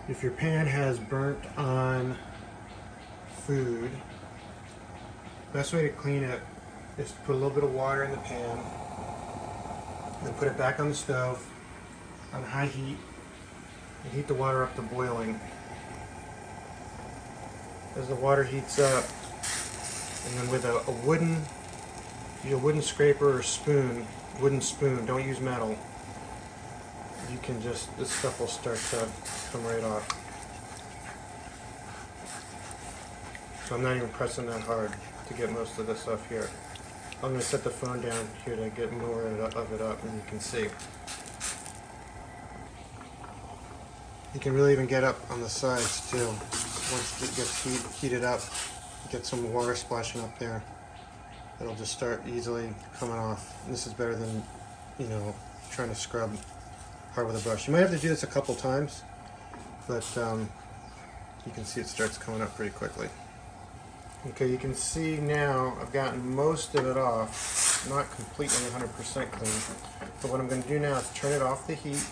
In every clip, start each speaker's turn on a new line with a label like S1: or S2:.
S1: If your pan has burnt on food, best way to clean it is to put a little bit of water in the pan, then put it back on the stove on high heat and heat the water up to boiling. As the water heats up, and then with a wooden scraper or spoon, wooden spoon, don't use metal, you can just, this stuff will start to come right off. So I'm not even pressing that hard to get most of this off here. I'm going to set the phone down here to get more of it up, and you can see. You can really even get up on the sides too. Once it gets heated up, get some water splashing up there. It'll just start easily coming off. This is better than, trying to scrub hard with a brush. You might have to do this a couple times, but you can see it starts coming up pretty quickly. Okay, you can see now I've gotten most of it off, not completely 100% clean, but what I'm going to do now is turn it off the heat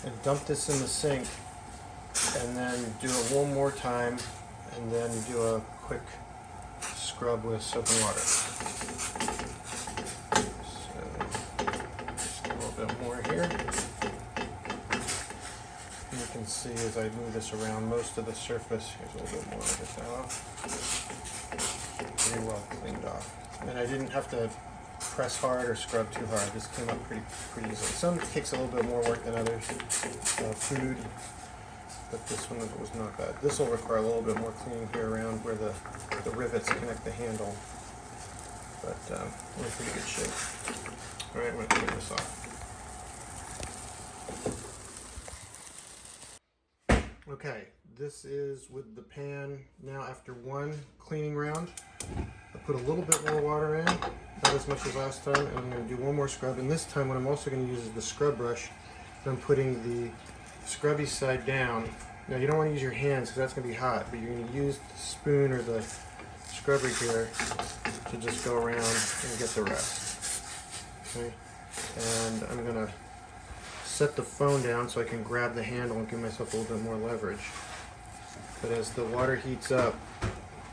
S1: and dump this in the sink, and then do it one more time, and then do a quick scrub with soap and water. So, just a little bit more here. You can see as I move this around, most of the surface, here's a little bit more of this off, pretty well cleaned off. And I didn't have to press hard or scrub too hard. This came up pretty easily. Some takes a little bit more work than others, food, but this one was not bad. This will require a little bit more cleaning here around where the rivets connect the handle, but we're in pretty good shape. All right, I'm going to clean this off. Okay, this is with the pan now after one cleaning round. I put a little bit more water in, not as much as last time, and I'm going to do one more scrub. And this time what I'm also going to use is the scrub brush. I'm putting the scrubby side down. Now you don't want to use your hands because that's going to be hot, but you're going to use the spoon or the scrubber here to just go around and get the rest. Okay, and I'm going to set the phone down so I can grab the handle and give myself a little bit more leverage. But as the water heats up,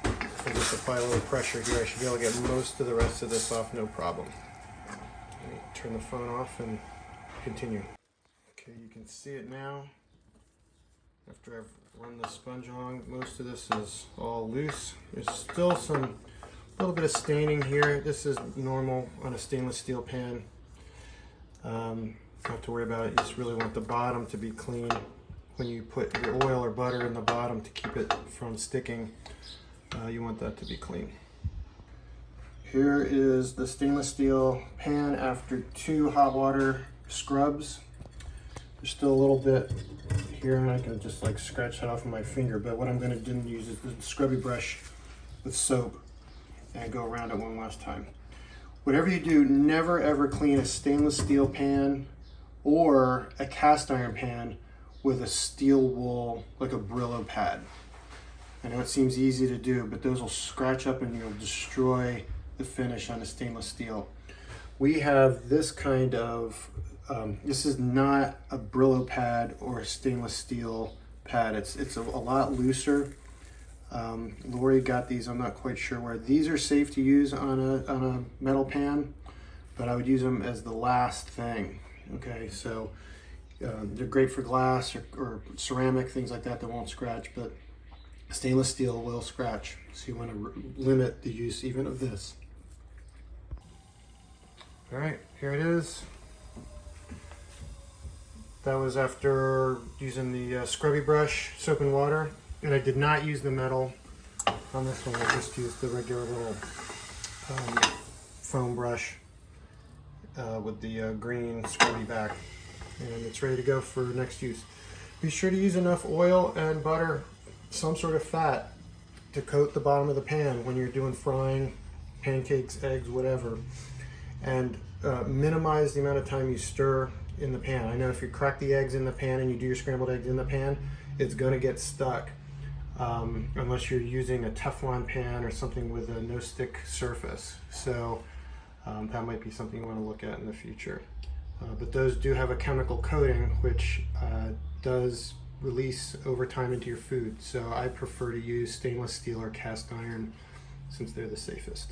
S1: if I just apply a little pressure here, I should be able to get most of the rest of this off, no problem. Let me turn the phone off and continue. Okay, you can see it now. After I've run the sponge along, most of this is all loose. There's still a little bit of staining here. This is normal on a stainless steel pan. Not to worry about it. You just really want the bottom to be clean. When you put your oil or butter in the bottom to keep it from sticking, you want that to be clean. Here is the stainless steel pan after 2 hot water scrubs. There's still a little bit here, and I can just like scratch that off with my finger, but what I'm going to do use is the scrubby brush with soap and go around it one last time. Whatever you do, never ever clean a stainless steel pan or a cast iron pan with a steel wool, like a Brillo pad. I know it seems easy to do, but those will scratch up and you'll destroy the finish on the stainless steel. We have this kind of, this is not a Brillo pad or a stainless steel pad. It's a lot looser. Lori got these, I'm not quite sure where. These are safe to use on a metal pan, but I would use them as the last thing. Okay, so they're great for glass or ceramic, things like that won't scratch, but stainless steel will scratch. So you want to limit the use even of this. All right, here it is. That was after using the scrubby brush, soap and water, and I did not use the metal on this one. I just used the regular little foam brush with the green scrubby back, and it's ready to go for next use. Be sure to use enough oil and butter, some sort of fat, to coat the bottom of the pan when you're doing frying, pancakes, eggs, whatever, and minimize the amount of time you stir in the pan. I know if you crack the eggs in the pan and you do your scrambled eggs in the pan, it's going to get stuck unless you're using a Teflon pan or something with a no-stick surface. So that might be something you want to look at in the future. But those do have a chemical coating which does release over time into your food. So I prefer to use stainless steel or cast iron since they're the safest.